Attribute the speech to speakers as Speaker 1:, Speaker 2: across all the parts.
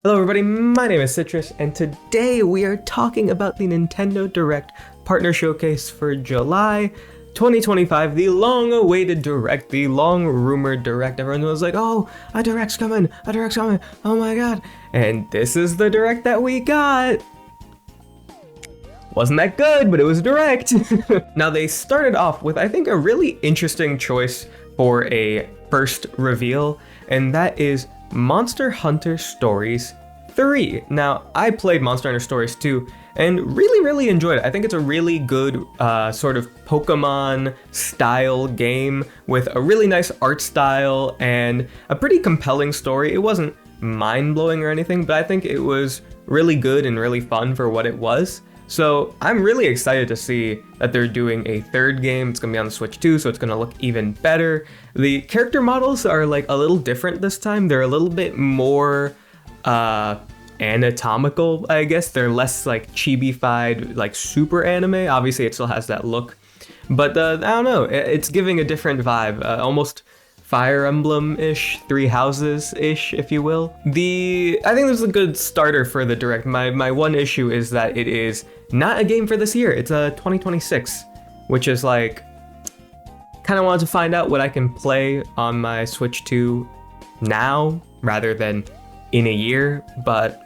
Speaker 1: Hello everybody, my name is Citrus, and today we are talking about the Nintendo Direct Partner Showcase for July 2025, the long-awaited Direct, the long-rumored Direct. Everyone was like, oh, a Direct's coming, oh my god. And this is the Direct that we got. Wasn't that good, but it was Direct. Now they started off with, I think, a really interesting choice for a first reveal, and that is Monster Hunter Stories 3. Now, I played Monster Hunter Stories 2 and really enjoyed it. I think it's a really good sort of Pokemon style game with a really nice art style and a pretty compelling story. It wasn't mind-blowing or anything, but I think it was really good and really fun for what it was. So I'm really excited to see that they're doing a third game. It's gonna be on the Switch too, so it's gonna look even better. The character models are like a little different this time. They're a little bit more anatomical, I guess. They're less like chibi-fied, like super anime. Obviously it still has that look, but I don't know, it's giving a different vibe, almost Fire Emblem-ish, Three Houses-ish, if you will. I think this is a good starter for the Direct. My one issue is that it is not a game for this year. It's a 2026, which is like, kind of wanted to find out what I can play on my Switch 2 now, rather than in a year, but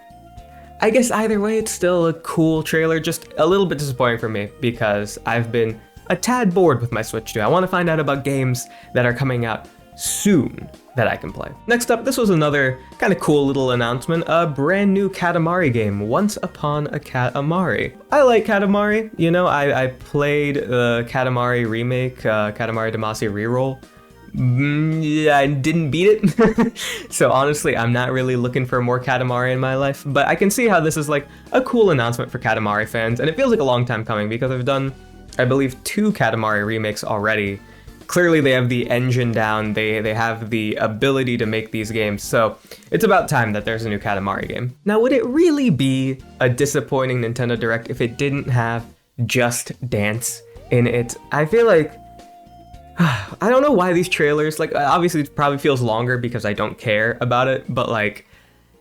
Speaker 1: I guess either way, it's still a cool trailer. Just a little bit disappointing for me, because I've been a tad bored with my Switch 2. I want to find out about games that are coming out soon that I can play. Next up, this was another kind of cool little announcement, a brand new Katamari game, Once Upon a Katamari. I like Katamari, you know, I played the Katamari remake, Katamari Damacy Reroll. Yeah, I didn't beat it, so honestly, I'm not really looking for more Katamari in my life, but I can see how this is like a cool announcement for Katamari fans, and it feels like a long time coming because I've done, I believe, 2 Katamari remakes already. Clearly they have the engine down, they have the ability to make these games, so it's about time that there's a new Katamari game. Now, would it really be a disappointing Nintendo Direct if it didn't have Just Dance in it? I feel like, I don't know why these trailers, like, obviously it probably feels longer because I don't care about it, but like,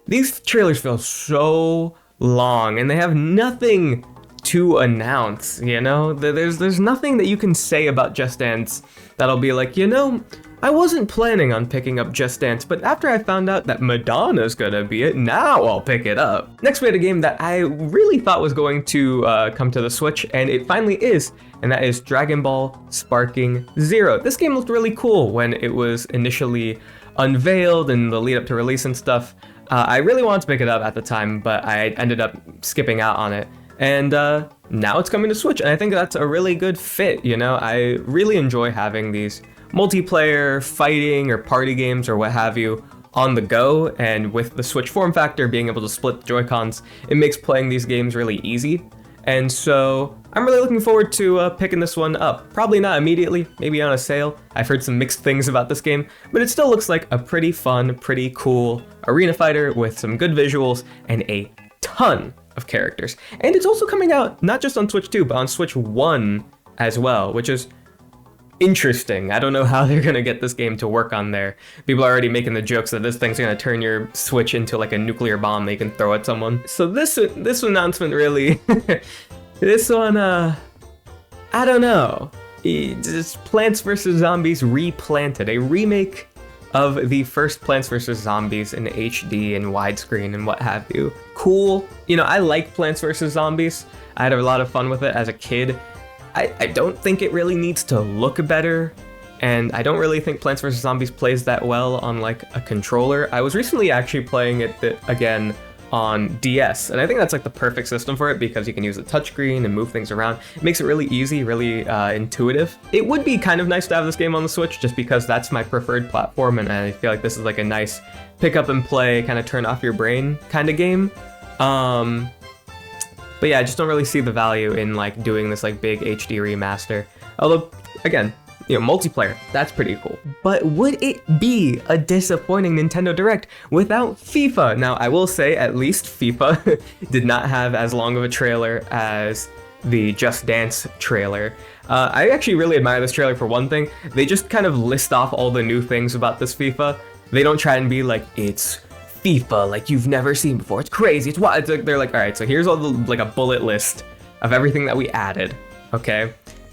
Speaker 1: these trailers feel so long and they have nothing to announce, you know? There's nothing that you can say about Just Dance that'll be like, you know, I wasn't planning on picking up Just Dance, but after I found out that Madonna's gonna be it, now I'll pick it up. Next, we had a game that I really thought was going to come to the Switch, and it finally is, and that is Dragon Ball Sparking Zero. This game looked really cool when it was initially unveiled and the lead up to release and stuff. I really wanted to pick it up at the time, but I ended up skipping out on it. And now it's coming to Switch, and I think that's a really good fit, you know? I really enjoy having these multiplayer fighting or party games or what have you on the go, and with the Switch form factor being able to split the Joy-Cons, it makes playing these games really easy. And so I'm really looking forward to picking this one up. Probably not immediately, maybe on a sale. I've heard some mixed things about this game, but it still looks like a pretty fun, pretty cool arena fighter with some good visuals and a ton of characters. And it's also coming out not just on Switch 2, but on Switch 1 as well, which is interesting. I don't know how they're gonna get this game to work on there. People are already making the jokes that this thing's gonna turn your Switch into like a nuclear bomb that you can throw at someone. So this announcement really, this one, I don't know. It's Plants vs. Zombies Replanted, a remake of the first Plants vs. Zombies in HD and widescreen and what have you. Cool. You know, I like Plants vs. Zombies. I had a lot of fun with it as a kid. I don't think it really needs to look better, and I don't really think Plants vs. Zombies plays that well on like a controller. I was recently actually playing it again on DS, and I think that's like the perfect system for it because you can use the touchscreen and move things around. It makes it really easy, really intuitive. It would be kind of nice to have this game on the Switch just because that's my preferred platform, and I feel like this is like a nice pick up and play, kind of turn off your brain kind of game. But yeah, I just don't really see the value in like doing this like big HD remaster. Although, again, you know, multiplayer, that's pretty cool. But would it be a disappointing Nintendo Direct without FIFA? Now, I will say at least FIFA did not have as long of a trailer as the Just Dance trailer. I actually really admire this trailer for one thing. They just kind of list off all the new things about this FIFA. They don't try and be like, it's FIFA like you've never seen before. It's crazy. It's wild. They're like, all right, so here's all the like a bullet list of everything that we added, okay?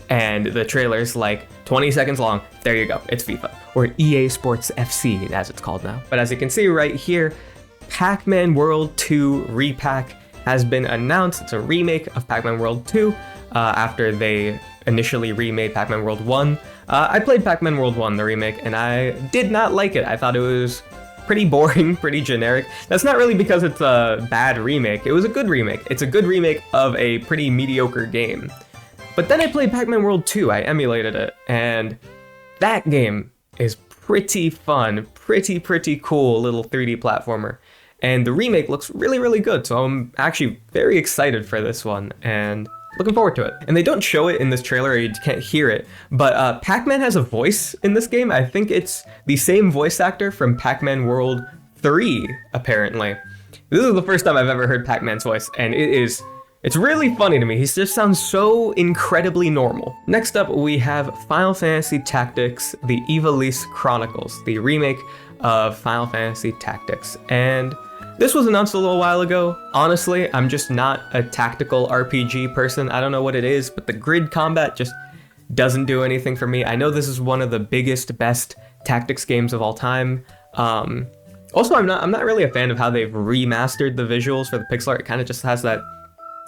Speaker 1: And the trailer's like 20 seconds long. There you go. It's FIFA, or EA Sports FC as it's called now. But as you can see right here, Pac-Man World 2 Repack has been announced. It's a remake of Pac-Man World 2 after they initially remade Pac-Man World 1. I played Pac-Man World 1, the remake, and I did not like it. I thought it was pretty boring, pretty generic. That's not really because it's a bad remake. It was a good remake. It's a good remake of a pretty mediocre game. But then I played Pac-Man World 2. I emulated it, and that game is pretty fun, pretty cool little 3D platformer. And the remake looks really, really good, so I'm actually very excited for this one, and looking forward to it. And they don't show it in this trailer, or you can't hear it, but Pac-Man has a voice in this game. I think it's the same voice actor from Pac-Man World 3, apparently. This is the first time I've ever heard Pac-Man's voice, and it's really funny to me. He just sounds so incredibly normal. Next up, we have Final Fantasy Tactics: The Ivalice Chronicles, the remake of Final Fantasy Tactics. And this was announced a little while ago. Honestly, I'm just not a tactical RPG person. I don't know what it is, but the grid combat just doesn't do anything for me. I know this is one of the biggest, best tactics games of all time. Also, I'm not really a fan of how they've remastered the visuals for the pixel art. It kind of just has that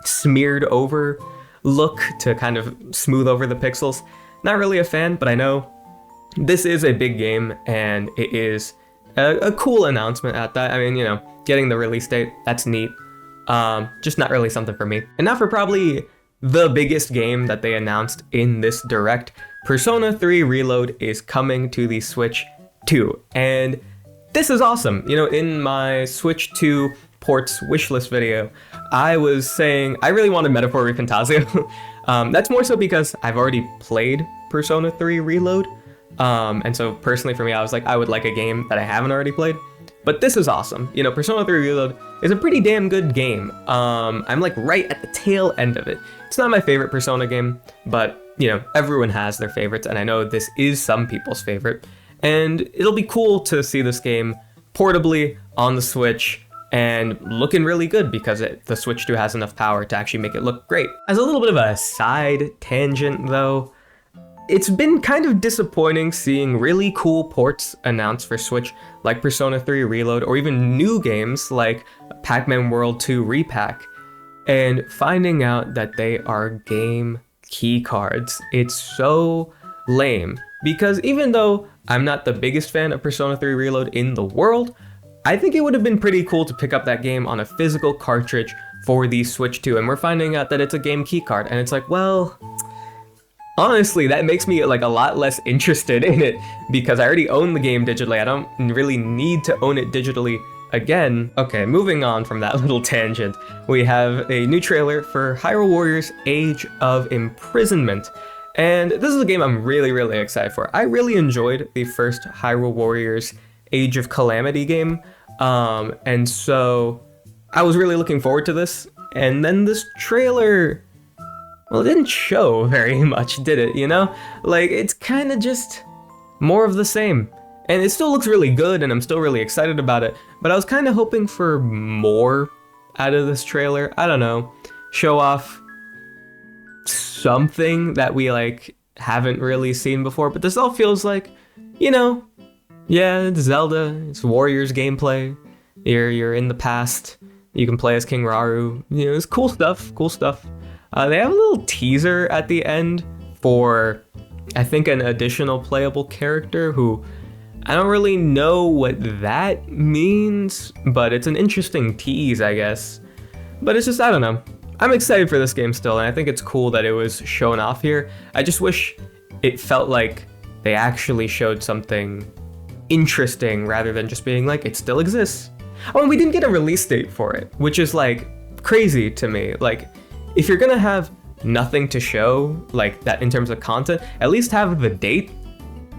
Speaker 1: smeared over look to kind of smooth over the pixels. Not really a fan, but I know this is a big game, and it is a cool announcement at that. I mean, you know, getting the release date, that's neat. Just not really something for me. And now for probably the biggest game that they announced in this Direct. Persona 3 Reload is coming to the Switch 2. And this is awesome. You know, in my Switch 2 ports wishlist video, I was saying I really wanted Metaphor ReFantazio. That's more so because I've already played Persona 3 Reload. And so personally for me, I was like, I would like a game that I haven't already played. But this is awesome. You know, Persona 3 Reload is a pretty damn good game. I'm like right at the tail end of it. It's not my favorite Persona game, but you know, everyone has their favorites, and I know this is some people's favorite. And it'll be cool to see this game portably on the Switch and looking really good because the Switch 2 has enough power to actually make it look great. As a little bit of a side tangent though, it's been kind of disappointing seeing really cool ports announced for Switch like Persona 3 Reload, or even new games like Pac-Man World 2 Repack, and finding out that they are game key cards. It's so lame, because even though I'm not the biggest fan of Persona 3 Reload in the world, I think it would have been pretty cool to pick up that game on a physical cartridge for the Switch 2, and we're finding out that it's a game key card, and it's like, well, honestly, that makes me like a lot less interested in it because I already own the game digitally. I don't really need to own it digitally again. Okay, moving on from that little tangent, we have a new trailer for Hyrule Warriors Age of Imprisonment. And this is a game I'm really excited for. I really enjoyed the first Hyrule Warriors Age of Calamity game. And so I was really looking forward to this. And then this trailer, well, it didn't show very much, did it, you know? Like, it's kind of just more of the same. And it still looks really good, and I'm still really excited about it, but I was kind of hoping for more out of this trailer. I don't know, show off something that we, like, haven't really seen before, but this all feels like, you know, yeah, it's Zelda, it's Warriors gameplay, you're in the past, you can play as King Raru, you know, it's cool stuff. They have a little teaser at the end for, I think, an additional playable character who I don't really know what that means, but it's an interesting tease, I guess. But it's just, I don't know. I'm excited for this game still, and I think it's cool that it was shown off here. I just wish it felt like they actually showed something interesting rather than just being like, it still exists. Oh, and we didn't get a release date for it, which is like crazy to me. Like, if you're gonna have nothing to show like that in terms of content, at least have the date.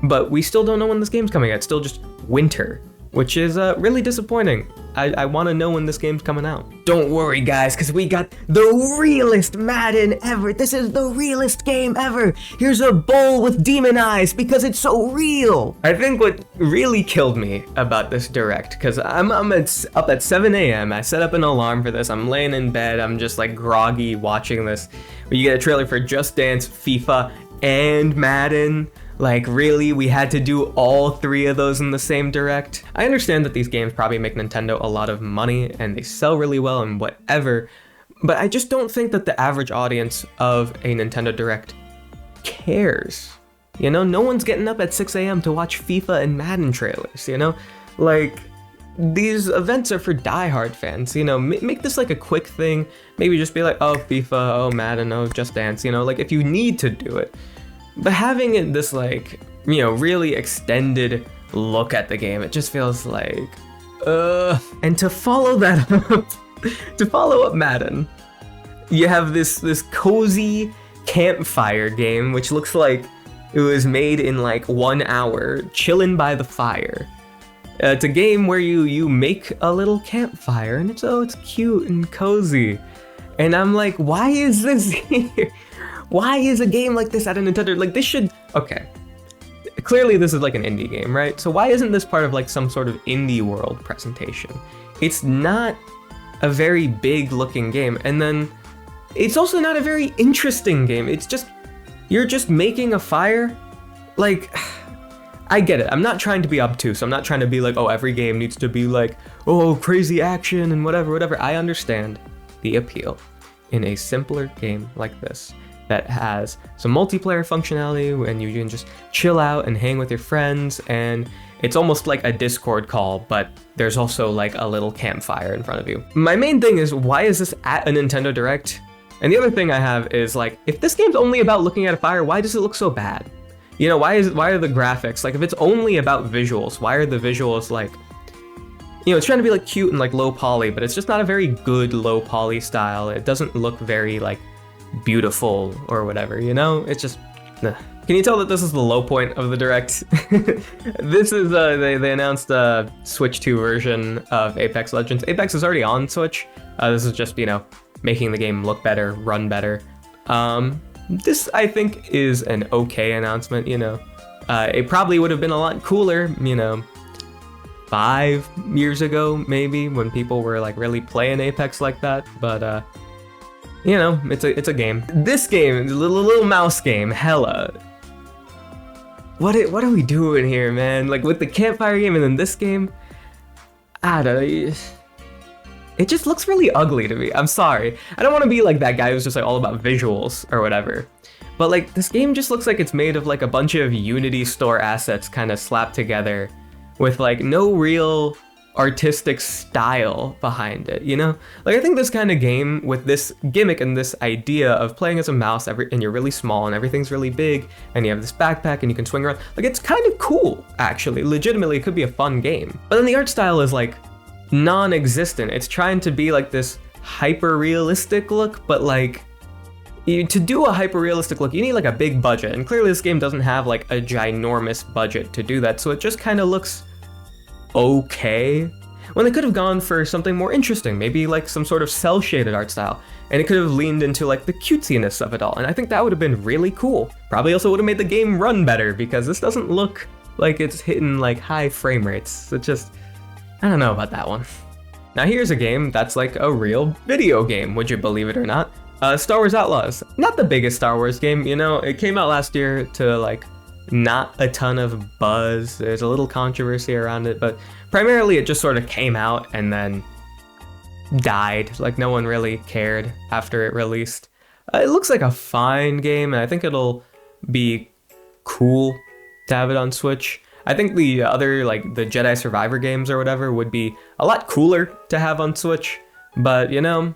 Speaker 1: But we still don't know when this game's coming out. It's still just winter, which is really disappointing. I want to know when this game's coming out. Don't worry, guys, because we got the realest Madden ever. This is the realest game ever. Here's a bowl with demon eyes because it's so real. I think what really killed me about this Direct, because I'm up at 7 a.m. I set up an alarm for this. I'm laying in bed. I'm just like groggy watching this. You get a trailer for Just Dance, FIFA, and Madden. Like, really, we had to do all 3 of those in the same Direct? I understand that these games probably make Nintendo a lot of money and they sell really well and whatever, but I just don't think that the average audience of a Nintendo Direct cares. You know, no one's getting up at 6 a.m. to watch FIFA and Madden trailers, you know? Like, these events are for diehard fans, you know? Make this like a quick thing. Maybe just be like, oh, FIFA, oh, Madden, oh, Just Dance, you know? Like, if you need to do it. But having it this, like, you know, really extended look at the game, it just feels like, And to follow that up, to follow up Madden, you have this cozy campfire game, which looks like it was made in like 1 hour, chilling by the fire. It's a game where you make a little campfire, and it's cute and cozy. And I'm like, why is this here? Why is a game like this at a Nintendo? Like, this should... Okay. Clearly, this is like an indie game, right? So why isn't this part of like some sort of indie world presentation? It's not a very big looking game. And then it's also not a very interesting game. It's just... You're just making a fire? Like... I get it. I'm not trying to be obtuse. I'm not trying to be like, oh, every game needs to be like, oh, crazy action and whatever. I understand the appeal in a simpler game like this that has some multiplayer functionality and you can just chill out and hang with your friends, and it's almost like a Discord call, but there's also like a little campfire in front of you. My main thing is, why is this at a Nintendo Direct? And the other thing I have is like, if this game's only about looking at a fire, why does it look so bad? You know, why are the graphics, like, if it's only about visuals, why are the visuals like, you know, it's trying to be like cute and like low poly, but it's just not a very good low poly style. It doesn't look very like beautiful or whatever, you know? It's just, Can you tell that this is the low point of the Direct? This is, they announced a Switch 2 version of Apex Legends. Apex is already on Switch. This is just, you know, making the game look better, run better. This, I think, is an okay announcement, you know. It probably would have been a lot cooler, you know, 5 years ago, maybe, when people were, like, really playing Apex like that. But, you know, it's a game. This game, the little mouse game, hella. What are we doing here, man? Like, with the campfire game and then this game? I don't know. It just looks really ugly to me. I'm sorry. I don't want to be like that guy who's just like all about visuals or whatever. But like, this game just looks like it's made of like a bunch of Unity store assets kind of slapped together with like no real artistic style behind it, you know? Like, I think this kind of game with this gimmick and this idea of playing as a mouse and you're really small and everything's really big and you have this backpack and you can swing around, like, it's kind of cool, actually. Legitimately, it could be a fun game. But then the art style is like non-existent. It's trying to be like this hyper-realistic look, but like, to do a hyper-realistic look, you need like a big budget, and clearly this game doesn't have like a ginormous budget to do that, so it just kind of looks okay, when they could have gone for something more interesting, maybe like some sort of cel-shaded art style, and it could have leaned into like the cutesiness of it all, and I think that would have been really cool. Probably also would have made the game run better, because this doesn't look like it's hitting like high frame rates. It just, I don't know about that one. Now here's a game that's like a real video game, would you believe it or not? Star Wars Outlaws. Not the biggest Star Wars game, you know, it came out last year to like not a ton of buzz. There's a little controversy around it, but primarily it just sort of came out and then died. Like, no one really cared after it released. It looks like a fine game, and I think it'll be cool to have it on Switch. I think the other, like, the Jedi Survivor games or whatever would be a lot cooler to have on Switch, but, you know,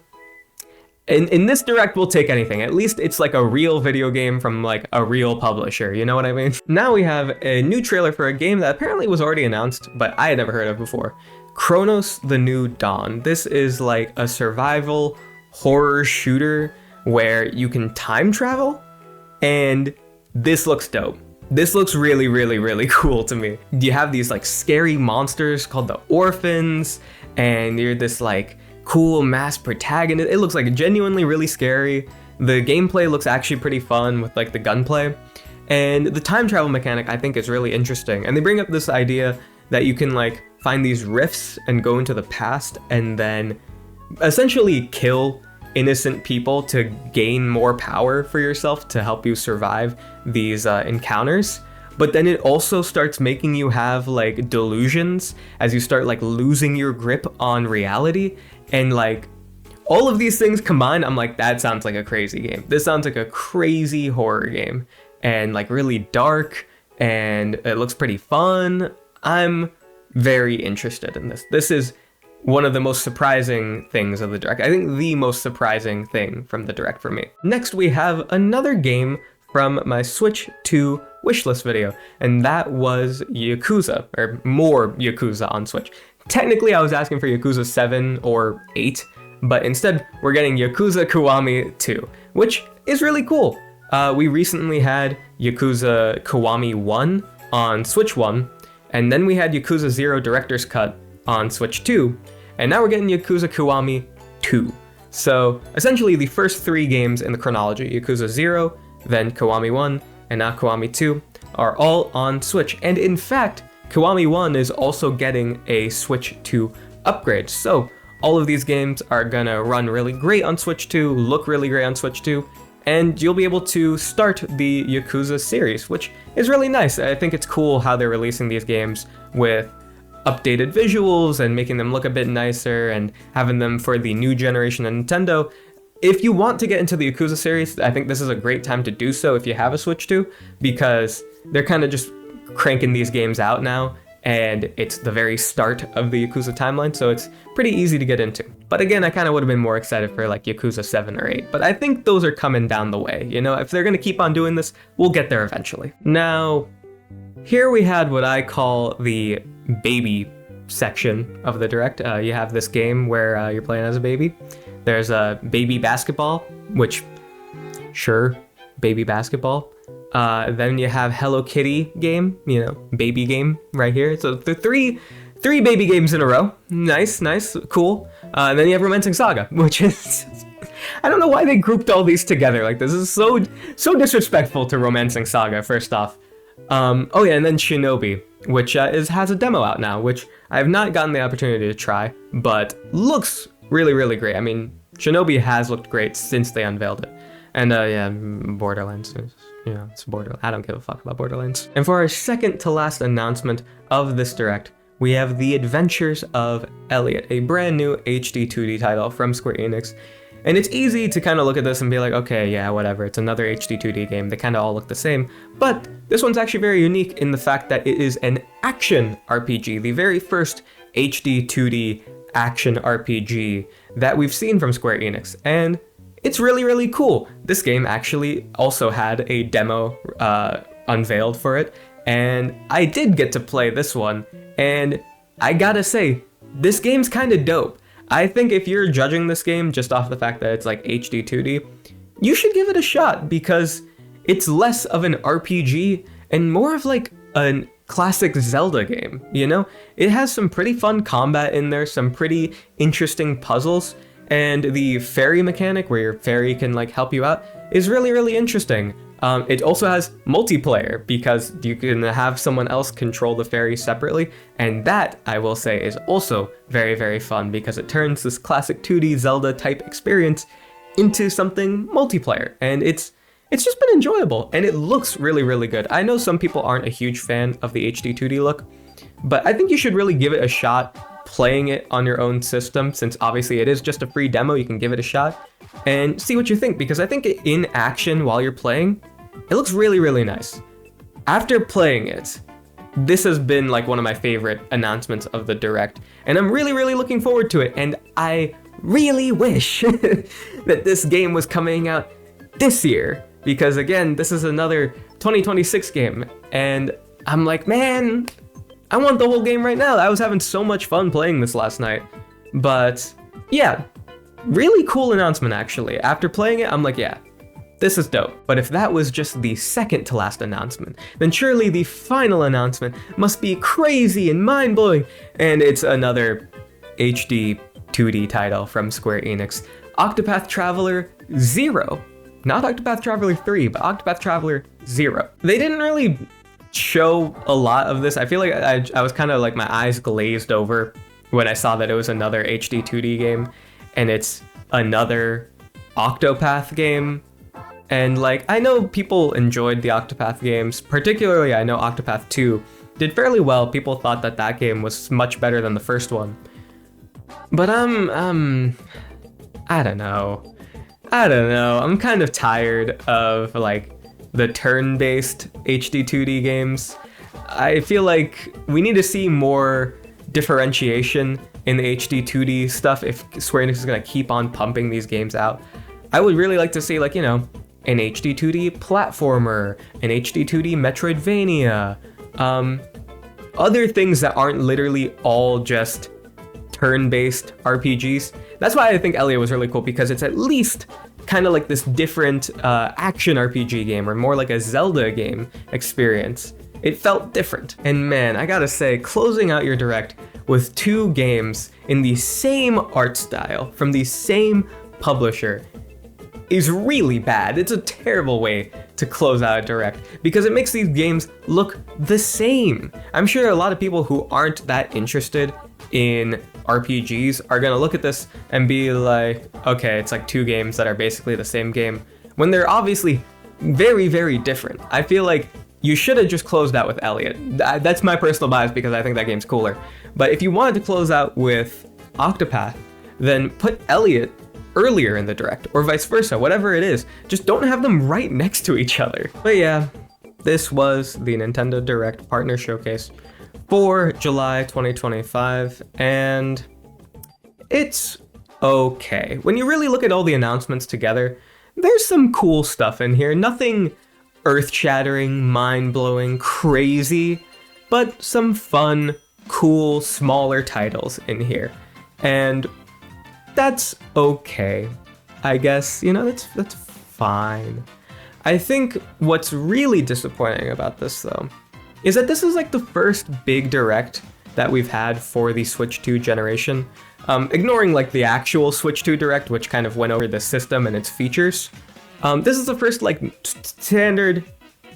Speaker 1: in this Direct, we'll take anything. At least it's like a real video game from like a real publisher, you know what I mean? Now we have a new trailer for a game that apparently was already announced, but I had never heard of before. Chronos: The New Dawn. This is like a survival horror shooter where you can time travel, and this looks dope. This looks really, really, really cool to me. You have these like scary monsters called the Orphans, and you're this like cool masked protagonist. It looks like genuinely really scary. The gameplay looks actually pretty fun with like the gunplay. And the time travel mechanic I think is really interesting. And they bring up this idea that you can like find these rifts and go into the past and then essentially kill innocent people to gain more power for yourself to help you survive these encounters. But then it also starts making you have like delusions as you start like losing your grip on reality. And like all of these things combined, I'm like, that sounds like a crazy game. This sounds like a crazy horror game and like really dark, and it looks pretty fun. I'm very interested in this. This is one of the most surprising things of the Direct. I think the most surprising thing from the Direct for me. Next, we have another game from my Switch 2 wishlist video, and that was Yakuza, or more Yakuza on Switch. Technically, I was asking for Yakuza 7 or 8, but instead, we're getting Yakuza Kiwami 2, which is really cool. We recently had Yakuza Kiwami 1 on Switch 1, and then we had Yakuza 0 Director's Cut on Switch 2, and now we're getting Yakuza Kiwami 2. So essentially the first 3 games in the chronology, Yakuza 0, then Kiwami 1, and now Kiwami 2, are all on Switch. And in fact, Kiwami 1 is also getting a Switch 2 upgrade. So all of these games are gonna run really great on Switch 2, look really great on Switch 2, and you'll be able to start the Yakuza series, which is really nice. I think it's cool how they're releasing these games with updated visuals and making them look a bit nicer and having them for the new generation of Nintendo. If you want to get into the Yakuza series, I think this is a great time to do so if you have a Switch 2, because they're kind of just cranking these games out now, and it's the very start of the Yakuza timeline, so it's pretty easy to get into. But again, I kind of would have been more excited for like Yakuza 7 or 8, but I think those are coming down the way. You know, if they're going to keep on doing this, we'll get there eventually. Now, here we had what I call the baby section of the Direct. You have this game where you're playing as a baby. There's a baby basketball, which, sure, baby basketball. Then you have Hello Kitty game, you know, baby game right here. So the three baby games in a row. Nice, cool. And then you have Romancing Saga, which is, I don't know why they grouped all these together. Like, this is so disrespectful to Romancing Saga, first off. Oh yeah, and then Shinobi, which has a demo out now, which I have not gotten the opportunity to try, but looks really, really great. I mean, Shinobi has looked great since they unveiled it. And yeah, Borderlands is, you know, it's Borderlands. I don't give a fuck about Borderlands. And for our second to last announcement of this Direct, we have The Adventures of Elliot, a brand new HD 2D title from Square Enix. And it's easy to kind of look at this and be like, okay, yeah, whatever, it's another HD 2D game. They kind of all look the same. But this one's actually very unique in the fact that it is an action RPG, the very first HD 2D action RPG that we've seen from Square Enix. And it's really, really cool. This game actually also had a demo unveiled for it, and I did get to play this one, and I gotta say, this game's kind of dope. I think if you're judging this game just off the fact that it's like HD 2D, you should give it a shot, because it's less of an RPG and more of like a classic Zelda game, you know? It has some pretty fun combat in there, some pretty interesting puzzles, and the fairy mechanic where your fairy can like help you out is really, really interesting. It also has multiplayer because you can have someone else control the fairy separately, and that, I will say, is also very, very fun because it turns this classic 2D Zelda type experience into something multiplayer, and it's just been enjoyable, and it looks really, really good. I know some people aren't a huge fan of the HD 2D look, but I think you should really give it a shot playing it on your own system, since obviously it is just a free demo. You can give it a shot and see what you think, because I think in action while you're playing, it looks really, really nice. After playing it, this has been like one of my favorite announcements of the Direct, and I'm really, really looking forward to it, and I really wish that this game was coming out this year, because again, this is another 2026 game, and I'm like, man, I want the whole game right now. I was having so much fun playing this last night. But yeah, really cool announcement actually. After playing it, I'm like, yeah, This is dope, but if that was just the second to last announcement, then surely the final announcement must be crazy and mind-blowing, and it's another HD 2D title from Square Enix, Octopath Traveler 0. Not Octopath Traveler 3, but Octopath Traveler 0. They didn't really show a lot of this. I feel like I was kind of like my eyes glazed over when I saw that it was another HD 2D game, and it's another Octopath game. And like, I know people enjoyed the Octopath games, particularly I know Octopath 2 did fairly well. People thought that that game was much better than the first one. But I don't know. I'm kind of tired of like the turn-based HD 2D games. I feel like we need to see more differentiation in the HD 2D stuff if Square Enix is gonna keep on pumping these games out. I would really like to see, like, you know, an HD 2D platformer, an HD 2D Metroidvania, other things that aren't literally all just turn-based RPGs. That's why I think Elliot was really cool, because it's at least kind of like this different action RPG game, or more like a Zelda game experience. It felt different. And man, I gotta say, closing out your Direct with 2 games in the same art style from the same publisher is really bad. It's a terrible way to close out a Direct, because it makes these games look the same. I'm sure a lot of people who aren't that interested in RPGs are gonna look at this and be like, okay, it's like 2 games that are basically the same game, when they're obviously very, very different. I feel like you should have just closed out with Elliot. That's my personal bias, because I think that game's cooler. But if you wanted to close out with Octopath, then put Elliot earlier in the Direct, or vice versa, whatever it is. Just don't have them right next to each other. But yeah, this was the Nintendo Direct Partner Showcase for July 2025, and it's okay. When you really look at all the announcements together, there's some cool stuff in here. Nothing earth-shattering, mind-blowing, crazy, but some fun, cool, smaller titles in here. And that's okay, I guess. You know, that's fine. I think what's really disappointing about this, though, is that this is like the first big Direct that we've had for the Switch 2 generation. Ignoring like the actual Switch 2 Direct, which kind of went over the system and its features. This is the first like standard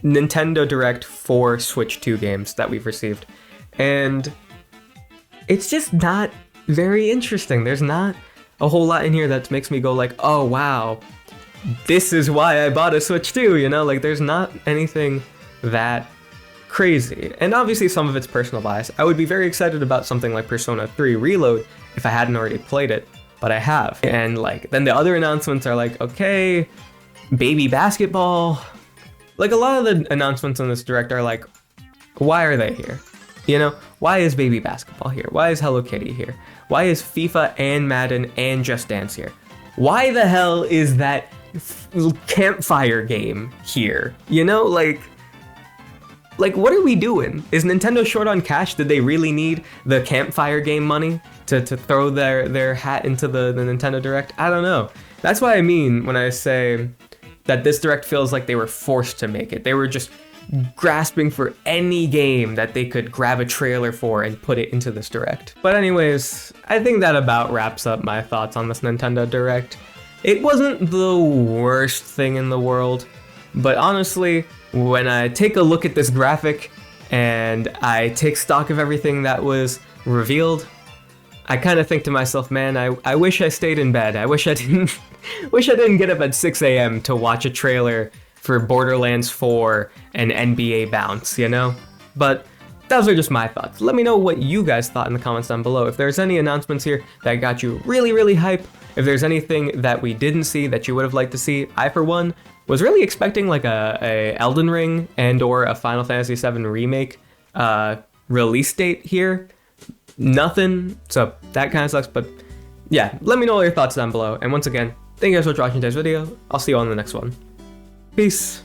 Speaker 1: Nintendo Direct for Switch 2 games that we've received. And it's just not very interesting. There's not a whole lot in here that makes me go like, oh wow, this is why I bought a Switch 2, you know? Like, there's not anything that crazy. And obviously some of it's personal bias. I would be very excited about something like Persona 3 Reload if I hadn't already played it, but I have. And like, then the other announcements are like, okay, baby basketball. Like, a lot of the announcements on this Direct are like, why are they here? You know, why is baby basketball here? Why is Hello Kitty here? Why is FIFA and Madden and Just Dance here? Why the hell is that campfire game here? You know, like what are we doing? Is Nintendo short on cash? Did they really need the campfire game money to throw their hat into the Nintendo Direct? I don't know. That's what I mean when I say that this Direct feels like they were forced to make it. They were just grasping for any game that they could grab a trailer for and put it into this Direct. But anyways, I think that about wraps up my thoughts on this Nintendo Direct. It wasn't the worst thing in the world, but honestly, when I take a look at this graphic and I take stock of everything that was revealed, I kind of think to myself, man, I wish I stayed in bed. I wish I didn't get up at 6 a.m. to watch a trailer for Borderlands 4 and NBA Bounce, you know? But those are just my thoughts. Let me know what you guys thought in the comments down below. If there's any announcements here that got you really, really hype, if there's anything that we didn't see that you would have liked to see, I, for one, was really expecting like a Elden Ring and or a Final Fantasy VII Remake release date here. Nothing, so that kind of sucks, but yeah, let me know all your thoughts down below. And once again, thank you guys so much for watching today's video. I'll see you on the next one. Peace.